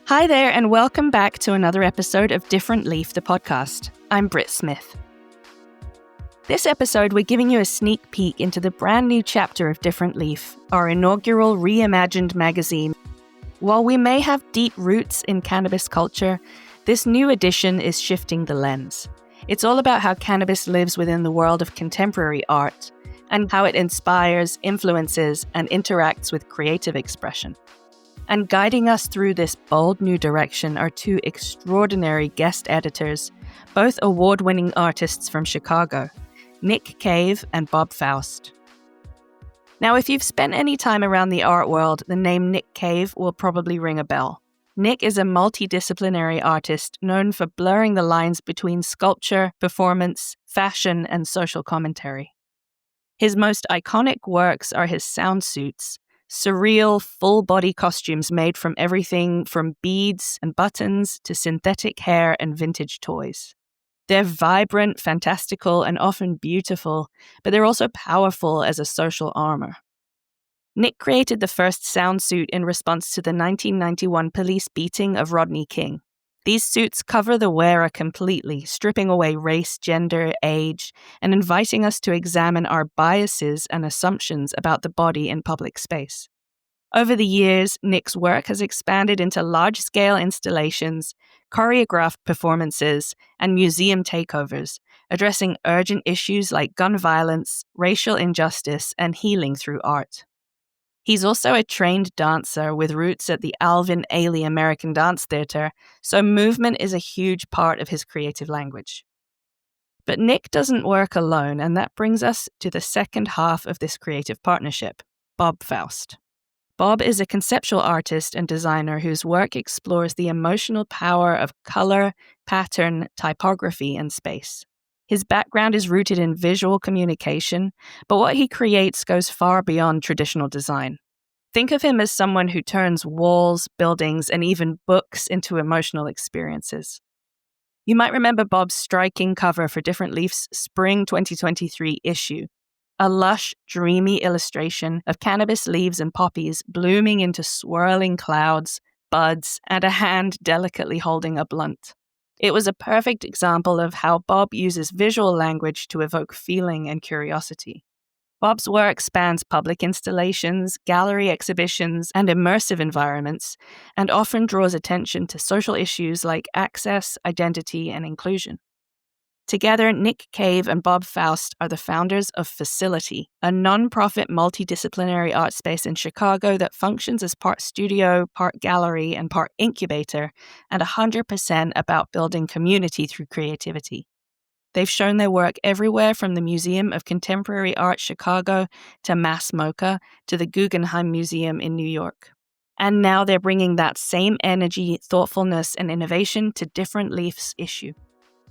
Hi there, and welcome back to another episode of Different Leaf, the podcast. I'm Brit Smith. This episode, we're giving you a sneak peek into the brand new chapter of Different Leaf, our inaugural reimagined magazine. While we may have deep roots in cannabis culture, this new edition is shifting the lens. It's all about how cannabis lives within the world of contemporary art and how it inspires, influences, and interacts with creative expression. And guiding us through this bold new direction are two extraordinary guest editors, both award-winning artists from Chicago, Nick Cave and Bob Faust. Now, if you've spent any time around the art world, the name Nick Cave will probably ring a bell. Nick is a multidisciplinary artist known for blurring the lines between sculpture, performance, fashion, and social commentary. His most iconic works are his sound suits, surreal, full-body costumes made from everything from beads and buttons to synthetic hair and vintage toys. They're vibrant, fantastical, and often beautiful, but they're also powerful as a social armor. Nick created the first sound suit in response to the 1991 police beating of Rodney King. These suits cover the wearer completely, stripping away race, gender, age, and inviting us to examine our biases and assumptions about the body in public space. Over the years, Nick's work has expanded into large-scale installations, choreographed performances, and museum takeovers, addressing urgent issues like gun violence, racial injustice, and healing through art. He's also a trained dancer with roots at the Alvin Ailey American Dance Theatre, so movement is a huge part of his creative language. But Nick doesn't work alone, and that brings us to the second half of this creative partnership, Bob Faust. Bob is a conceptual artist and designer whose work explores the emotional power of color, pattern, typography, and space. His background is rooted in visual communication, but what he creates goes far beyond traditional design. Think of him as someone who turns walls, buildings, and even books into emotional experiences. You might remember Bob's striking cover for Different Leaf's Spring 2023 issue, a lush, dreamy illustration of cannabis leaves and poppies blooming into swirling clouds, buds, and a hand delicately holding a blunt. It was a perfect example of how Bob uses visual language to evoke feeling and curiosity. Bob's work spans public installations, gallery exhibitions, and immersive environments, and often draws attention to social issues like access, identity, and inclusion. Together, Nick Cave and Bob Faust are the founders of Facility, a non-profit multidisciplinary art space in Chicago that functions as part studio, part gallery, and part incubator, and 100% about building community through creativity. They've shown their work everywhere from the Museum of Contemporary Art Chicago to Mass MoCA to the Guggenheim Museum in New York. And now they're bringing that same energy, thoughtfulness, and innovation to Different Leaf's issue.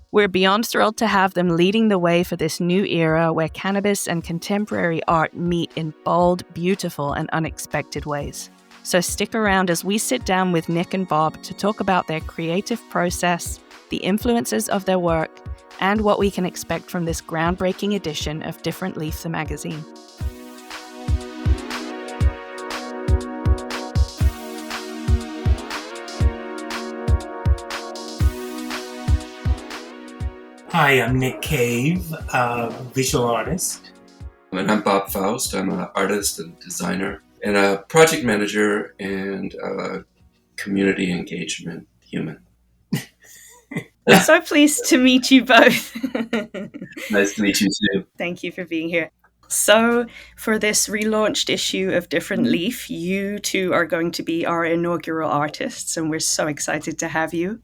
We're beyond thrilled to have them leading the way for this new era where cannabis and contemporary art meet in bold, beautiful, and unexpected ways. So stick around as we sit down with Nick and Bob to talk about their creative process, the influences of their work, and what we can expect from this groundbreaking edition of Different Leaf, the magazine. Hi, I'm Nick Cave, a visual artist. And I'm Bob Faust. I'm an artist and designer and a project manager and a community engagement human. I'm so pleased to meet you both. Nice to meet you too. Thank you for being here. So, for this relaunched issue of Different Leaf, you two are going to be our inaugural artists, and we're so excited to have you.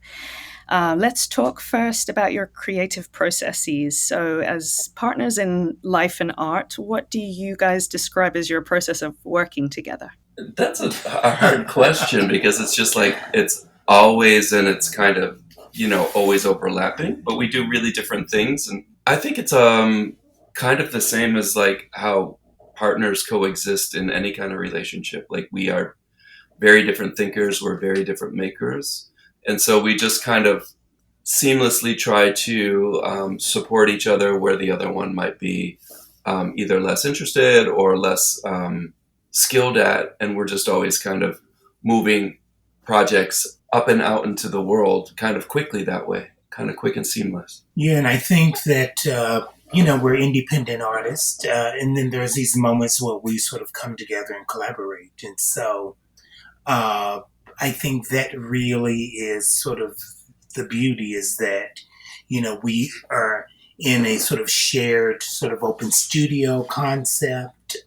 Let's talk first about your creative processes. So as partners in life and art, what do you guys describe as your process of working together? That's a hard question because it's just like it's always and it's kind of, always overlapping, but we do really different things. And I think it's kind of the same as like how partners coexist in any kind of relationship. Like we are very different thinkers, we're very different makers. And so we just kind of seamlessly try to support each other where the other one might be either less interested or less skilled at. And we're just always kind of moving projects up and out into the world kind of quickly that way, kind of quick and seamless. Yeah, and I think that, we're independent artists, and then there's these moments where we sort of come together and collaborate. And so uh, I think that really is sort of the beauty is that, we are in a sort of shared, sort of open studio concept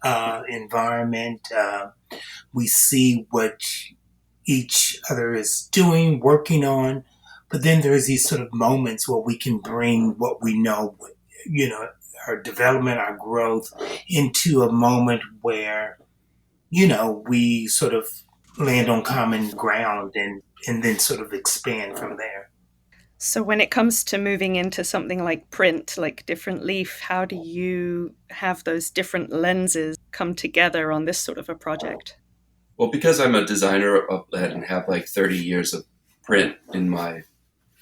environment. We see what each other is doing, working on. But then there's these sort of moments where we can bring what we know, you know, our development, our growth into a moment where, we sort of land on common ground and then sort of expand from there. So, when it comes to moving into something like print, like Different Leaf, how do you have those different lenses come together on this sort of a project? Well, because I'm a designer of that and have like 30 years of print in my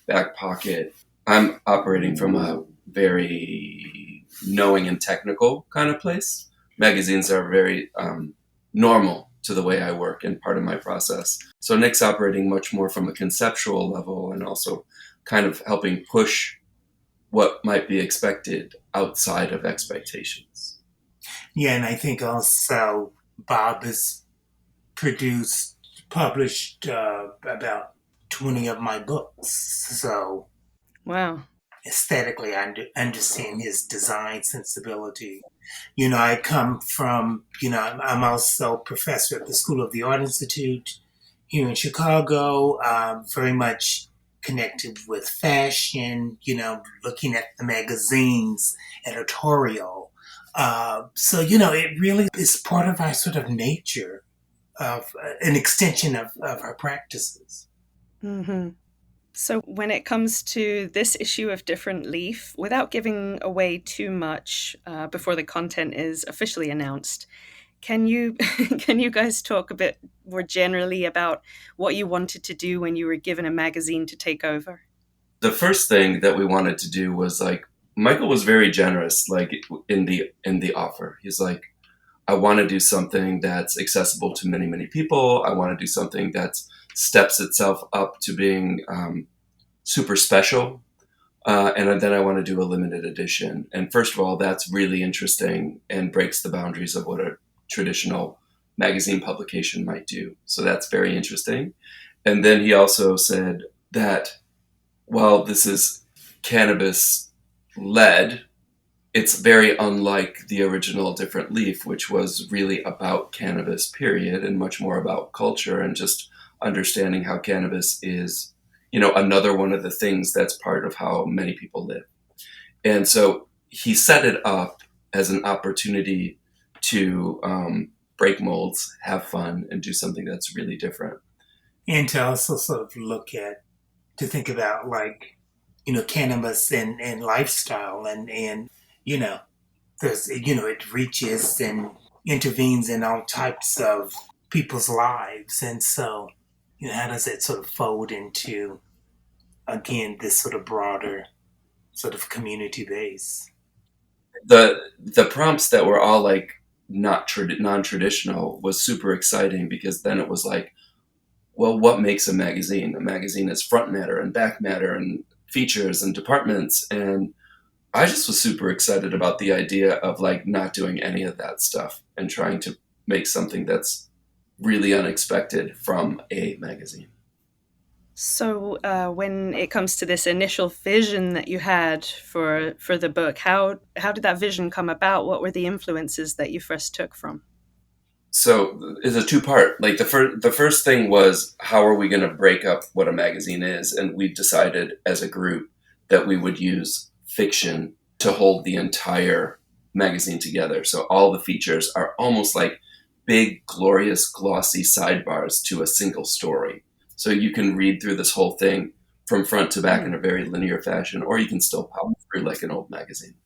back pocket, I'm operating from a very knowing and technical kind of place. Magazines are very normal to the way I work and part of my process. So Nick's operating much more from a conceptual level and also kind of helping push what might be expected outside of expectations. Yeah, and I think also Bob has published about 20 of my books. So Wow. aesthetically, understand his design sensibility. I come from, I'm also professor at the School of the Art Institute here in Chicago, very much connected with fashion, looking at the magazines, editorial. It really is part of our sort of nature of an extension of our practices. Hmm. So, when it comes to this issue of Different Leaf, without giving away too much before the content is officially announced, can you can you guys talk a bit more generally about what you wanted to do when you were given a magazine to take over? The first thing that we wanted to do was like Michael was very generous like in the offer. He's like, I want to do something that's accessible to many, many people. I want to do something that steps itself up to being super special. And then I want to do a limited edition. And first of all, that's really interesting and breaks the boundaries of what a traditional magazine publication might do. So that's very interesting. And then he also said that while this is cannabis led, it's very unlike the original Different Leaf, which was really about cannabis, period, and much more about culture and just understanding how cannabis is, another one of the things that's part of how many people live. And so he set it up as an opportunity to break molds, have fun, and do something that's really different. And to also sort of to think about like, cannabis and lifestyle and, you know, there's, it reaches and intervenes in all types of people's lives. And so, how does it sort of fold into, again, this sort of broader sort of community base? The prompts that were all like not non-traditional was super exciting because then it was like, well, what makes a magazine? A magazine is front matter and back matter and features and departments. And I just was super excited about the idea of like not doing any of that stuff and trying to make something that's really unexpected from a magazine. So, when it comes to this initial vision that you had for the book, how did that vision come about? What were the influences that you first took from? So it's a two-part. Like the first thing was how are we going to break up what a magazine is, and we decided as a group that we would use fiction to hold the entire magazine together. So all the features are almost like big, glorious, glossy sidebars to a single story. So you can read through this whole thing from front to back in a very linear fashion, or you can still power through like an old magazine.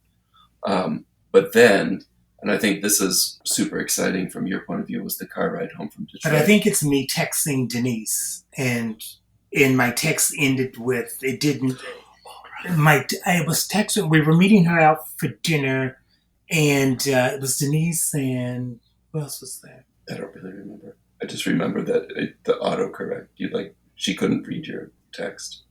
But then, and I think this is super exciting from your point of view, was the car ride home from But I Detroit. think it's me texting Denise, and my text ended with it didn't. I was texting. We were meeting her out for dinner, and it was Denise and who else was there? I don't really remember. I just remember that the autocorrect, you like she couldn't read your text.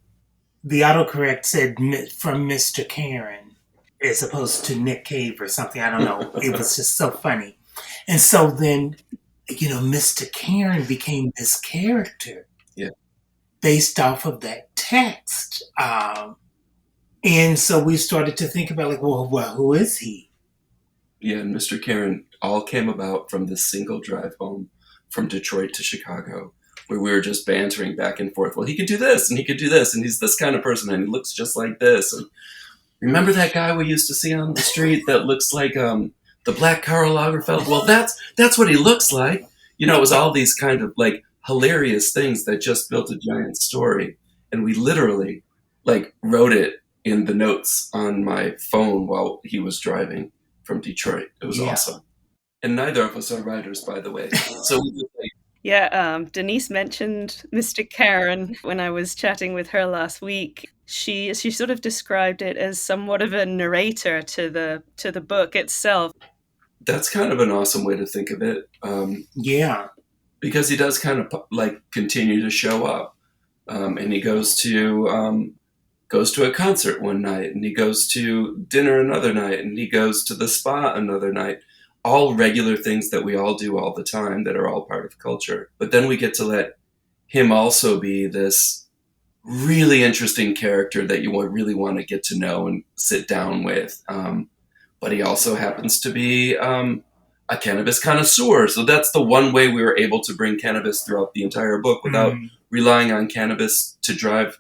The autocorrect said from Mr. Karen as opposed to Nick Cave or something. I don't know. It was just so funny. And so then, Mr. Karen became this character. Yeah. Based off of that text. And so we started to think about, well, who is he? Yeah, and Mr. Karen all came about from this single drive home from Detroit to Chicago, where we were just bantering back and forth. Well, he could do this, and he could do this, and he's this kind of person, and he looks just like this. And remember that guy we used to see on the street that looks like the Black Karl Lagerfeld? Well, that's what he looks like. It was all these kind of like hilarious things that just built a giant story. And we literally wrote it in the notes on my phone while he was driving from Detroit. It was awesome. And neither of us are writers, by the way. So we just Yeah, Denise mentioned Mr. Karen when I was chatting with her last week. She sort of described it as somewhat of a narrator to the book itself. That's kind of an awesome way to think of it. Yeah. Because he does kind of continue to show up. And he goes to a concert one night, and he goes to dinner another night, and he goes to the spa another night. All regular things that we all do all the time that are all part of culture. But then we get to let him also be this really interesting character that you really want to get to know and sit down with. But he also happens to be a cannabis connoisseur. So that's the one way we were able to bring cannabis throughout the entire book without relying on cannabis to drive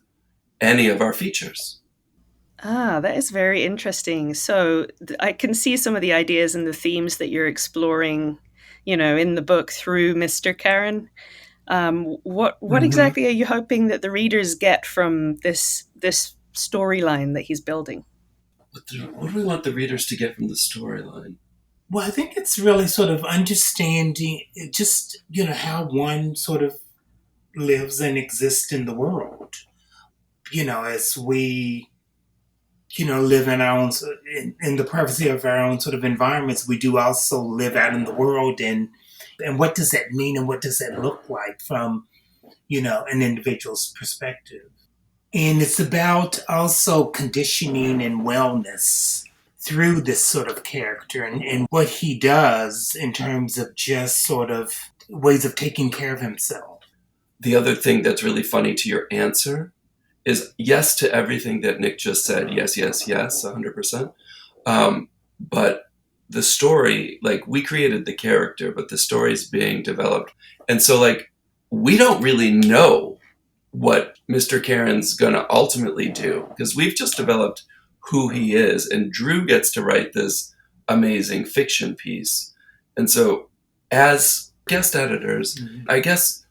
any of our features. Ah, that is very interesting. So I can see some of the ideas and the themes that you're exploring, in the book through Mr. Karen. What exactly are you hoping that the readers get from this storyline that he's building? What do we want the readers to get from the storyline? Well, I think it's really sort of understanding just, how one sort of lives and exists in the world. As we live in our own, in the privacy of our own sort of environments, we do also live out in the world. And what does that mean? And what does that look like from, an individual's perspective? And it's about also conditioning and wellness through this sort of character and what he does in terms of just sort of ways of taking care of himself. The other thing that's really funny to your answer is yes to everything that Nick just said. Yes, 100%. But the story, we created the character, but the story is being developed. And so, we don't really know what Mr. Karen's going to ultimately do because we've just developed who he is. And Drew gets to write this amazing fiction piece. And so as guest editors, I guess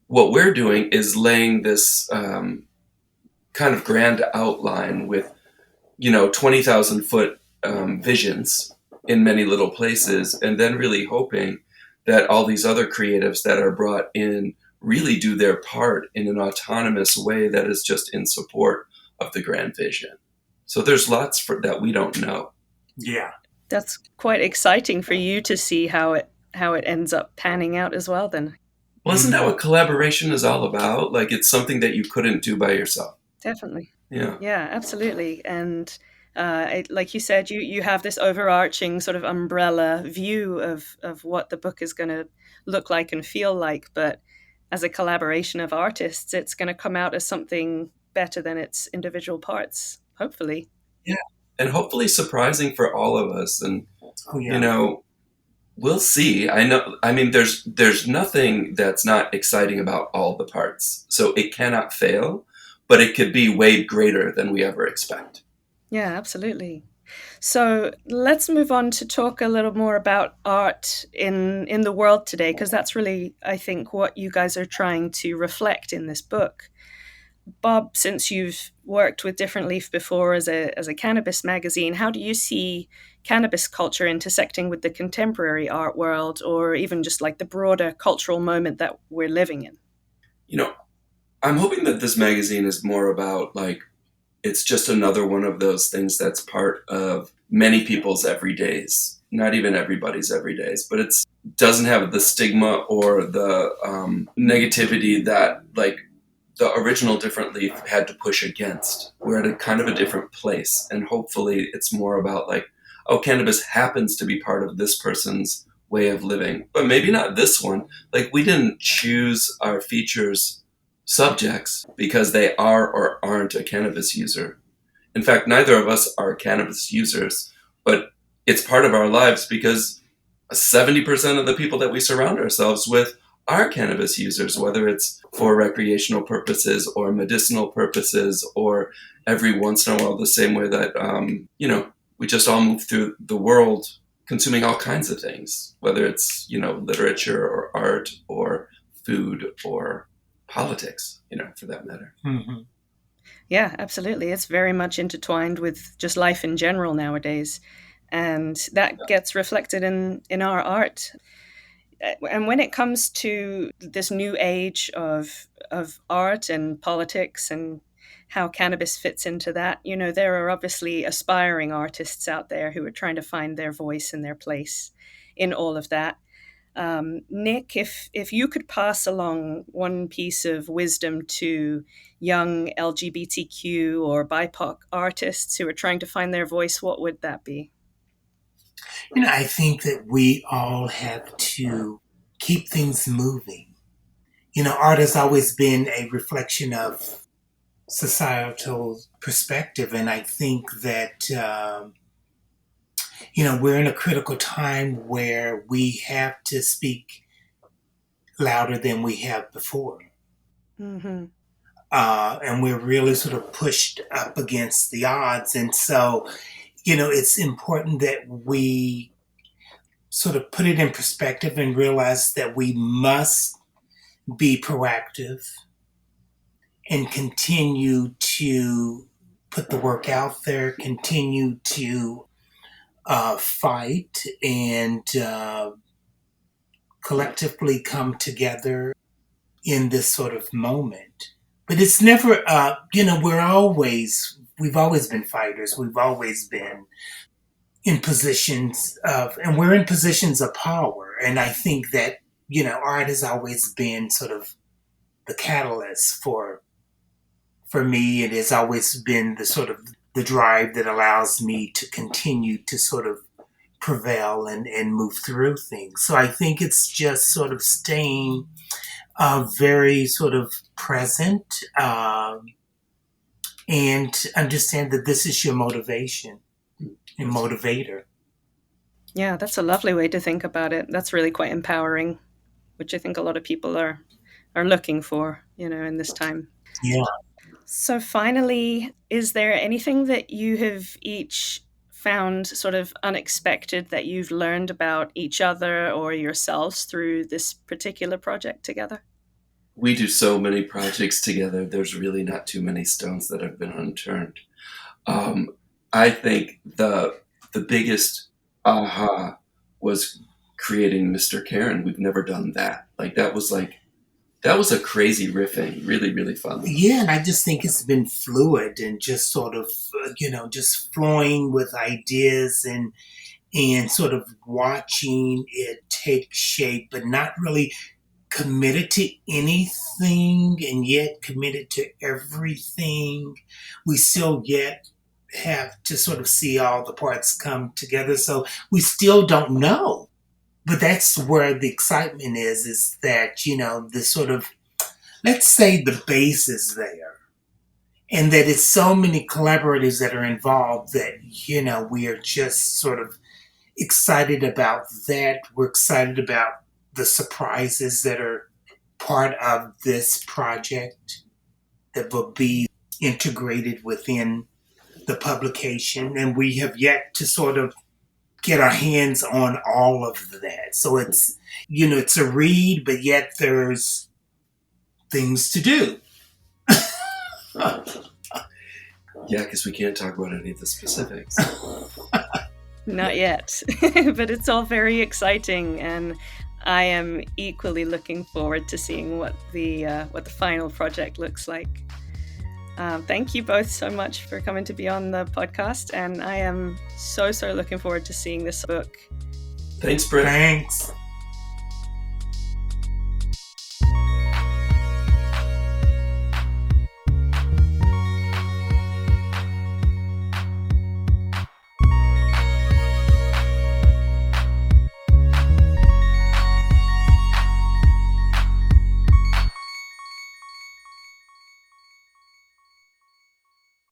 what we're doing is laying this kind of grand outline with, 20,000 foot visions in many little places, and then really hoping that all these other creatives that are brought in really do their part in an autonomous way that is just in support of the grand vision. So there's lots that we don't know. Yeah. That's quite exciting for you to see how it ends up panning out as well then. Well, isn't that what collaboration is all about? It's something that you couldn't do by yourself. Definitely. Yeah. Yeah, absolutely. And like you said, you have this overarching sort of umbrella view of what the book is going to look like and feel like. But as a collaboration of artists, it's going to come out as something better than its individual parts, hopefully. Yeah. And hopefully surprising for all of us. And, we'll see. There's nothing that's not exciting about all the parts. So it cannot fail, but it could be way greater than we ever expect. Yeah, absolutely. So let's move on to talk a little more about art in the world today, because that's really, I think, what you guys are trying to reflect in this book. Bob, since you've worked with Different Leaf before as a cannabis magazine, how do you see cannabis culture intersecting with the contemporary art world, or even just the broader cultural moment that we're living in? I'm hoping that this magazine is more about it's just another one of those things that's part of many people's everydays, not even everybody's everydays, but it doesn't have the stigma or the negativity that the original Different Leaf had to push against. We're at a kind of a different place, and hopefully it's more about like, oh, cannabis happens to be part of this person's way of living, but maybe not this one. Like, we didn't choose our features subjects because they are or aren't a cannabis user. In fact, neither of us are cannabis users, but it's part of our lives because 70% of the people that we surround ourselves with are cannabis users, whether it's for recreational purposes or medicinal purposes, or every once in a while the same way that, we just all move through the world consuming all kinds of things, whether it's, literature or art or food or politics, for that matter. Mm-hmm. Yeah, absolutely. It's very much intertwined with just life in general nowadays. And that gets reflected in our art. And when it comes to this new age of art and politics and how cannabis fits into that, there are obviously aspiring artists out there who are trying to find their voice and their place in all of that. Nick, if you could pass along one piece of wisdom to young LGBTQ or BIPOC artists who are trying to find their voice, what would that be? I think that we all have to keep things moving. Art has always been a reflection of societal perspective, and I think that we're in a critical time where we have to speak louder than we have before. Mm-hmm. And we're really sort of pushed up against the odds. And so, it's important that we sort of put it in perspective and realize that we must be proactive and continue to put the work out there, continue to fight and collectively come together in this sort of moment. But it's never, we've always been fighters. We've always been in positions and we're in positions of power. And I think that, art has always been sort of the catalyst for me. It has always been the sort of the drive that allows me to continue to sort of prevail and move through things. So I think it's just sort of staying very sort of present and understand that this is your motivation and motivator. Yeah, that's a lovely way to think about it. That's really quite empowering, which I think a lot of people are looking for, in this time. Yeah. So finally, is there anything that you have each found sort of unexpected that you've learned about each other or yourselves through this particular project together? We do so many projects together. There's really not too many stones that have been unturned. I think the biggest aha was creating Mr. Karen. We've never done that. That was a crazy riffing, really, really fun. Yeah, and I just think it's been fluid and just sort of, just flowing with ideas and sort of watching it take shape, but not really committed to anything and yet committed to everything. We still yet have to sort of see all the parts come together. So we still don't know. But that's where the excitement is that, the sort of, let's say the base is there. And that it's so many collaborators that are involved that, we are just sort of excited about that. We're excited about the surprises that are part of this project that will be integrated within the publication. And we have yet to sort of get our hands on all of that. So it's, it's a read, but yet there's things to do. Yeah, because we can't talk about any of the specifics. Not yet, but it's all very exciting, and I am equally looking forward to seeing what the final project looks like. Thank you both so much for coming to be on the podcast, and I am so looking forward to seeing this book. Thanks, Brit. Thanks.